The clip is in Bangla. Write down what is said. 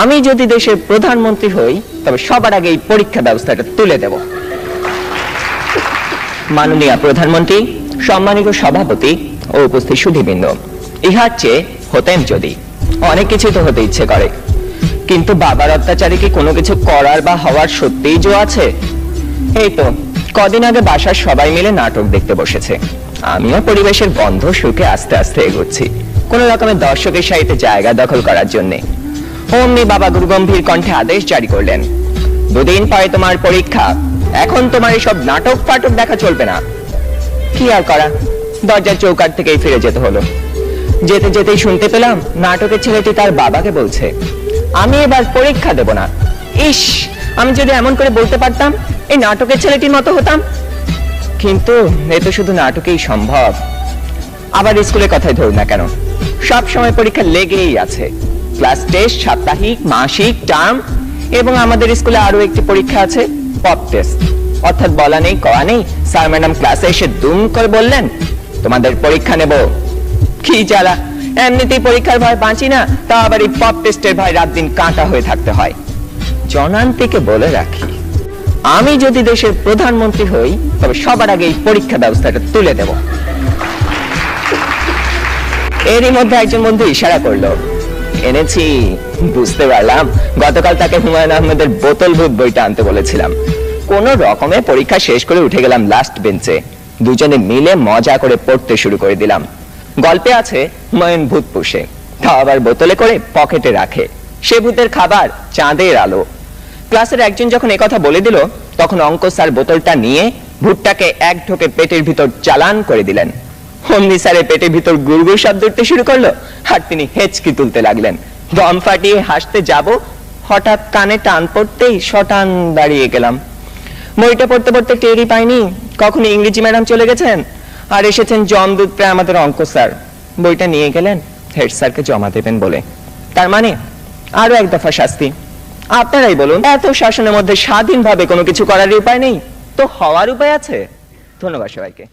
আমি যদি দেশের প্রধানমন্ত্রী হই তবে সবার আগে এই পরীক্ষা ব্যবস্থাটা তুলে দেব। মাননীয় প্রধানমন্ত্রী, সম্মানিত সভাপতি ও উপস্থিত সুধীবৃন্দ, ইহার চেয়ে হতেন যদি অনেক কিছু তো হতে ইচ্ছে করে, কিন্তু বাবার অত্যাচারে কি কোনো কিছু করার বা হওয়ার সত্যিই জো আছে? এই তো কদিন আগে বাসার সবাই মিলে নাটক দেখতে বসেছে, আমিও পরিবেশের গন্ধ শুকে আস্তে আস্তে এগোচ্ছি কোনো রকমের দর্শকের সাহিত্যে জায়গা দখল করার জন্যে। অমনি বাবা গুরুগম্ভীর কণ্ঠে আদেশ জারি করলেন, দুদিন পরে তোমার পরীক্ষা, এখন তোমার এসব নাটক ফাটক দেখা চলবে না। কি আর করা, দরজার চৌকাঠ থেকেই ফিরে যেতে হলো। যেতে যেতেই শুনতে পেলাম নাটকের ছেলেটি তার বাবাকে বলছে, আমি এবার পরীক্ষা দেব না। ইস, আমি যদি এমন করে বলতে পারতাম, এই নাটকের ছেলেটির মতো হতাম। কিন্তু এ তো শুধু নাটকেই সম্ভব। আবার স্কুলের কথাই ধরুন না কেন, সব সময় পরীক্ষা লেগেই আছে। ক্লাস টেস্ট, সাপ্তাহিক, মাসিক, টার্ম, এবং আমাদের স্কুলে আরো একটি পরীক্ষা আছে, পপ টেস্ট। অর্থাৎ বলা নেই কওয়া নেই, স্যার ম্যাডাম ক্লাসে এসে দুম করে বললেন, তোমাদের পরীক্ষা নেব। কি জ্বালা, এমনিতেই পরীক্ষার ভয় বাঁচি না, তা আবার এই পপ টেস্টের ভয় রাত দিন কাঁটা হয়ে থাকতে হয়। জনান্তিকে বলে রাখি, আমি যদি দেশের প্রধানমন্ত্রী হই তবে সবার আগে এই পরীক্ষা ব্যবস্থাটা তুলে দেব। এরই মধ্যে একজন বন্ধু ইশারা করলো, এনেছি। বুঝতে পারলাম গতকাল তাকে হুমায়ুন আহমেদের বোতল ভূত বইটা আনতে বলেছিলাম। কোন রকমে পরীক্ষা শেষ করে উঠে গেলাম লাস্ট বেঞ্চে, দুজনে মিলে মজা করে পড়তে শুরু করে দিলাম। গল্পে আছে হুমায়ুন ভূত পুষে, তা আবার বোতলে করে পকেটে রাখে, সে ভূতের খাবার চাঁদের আলো। ক্লাসের একজন যখন একথা বলে দিল, তখন অঙ্ক স্যার বোতলটা নিয়ে ভূতটাকে এক ঢোকে পেটের ভিতর চালান করে দিলেন। অমনি স্যারের পেটের ভিতর গুড়গুড় শব্দ উঠতে শুরু করলো, আর তিনি হেঁচকি তুলতে লাগলেন। দম ফাটিয়ে হাসতে যাব, হঠাৎ কানে টান পড়তেই শটান দাঁড়িয়ে গেলাম। বইটা পড়তে পড়তে টেরই পাইনি কখন ইংরেজি ম্যাডাম চলে গেছেন আর এসেছেন জমদূত প্রায় আমাদের অঙ্ক স্যার। বইটা নিয়ে গেলেন হেড স্যারকে জমা দেবেন বলে। তার মানে আরো এক দফা শাস্তি। আপনারাই বলুন, এত শাসনের মধ্যে স্বাধীনভাবে কোনো কিছু করার উপায় নেই তো হওয়ার উপায় আছে? ধন্যবাদ সবাইকে।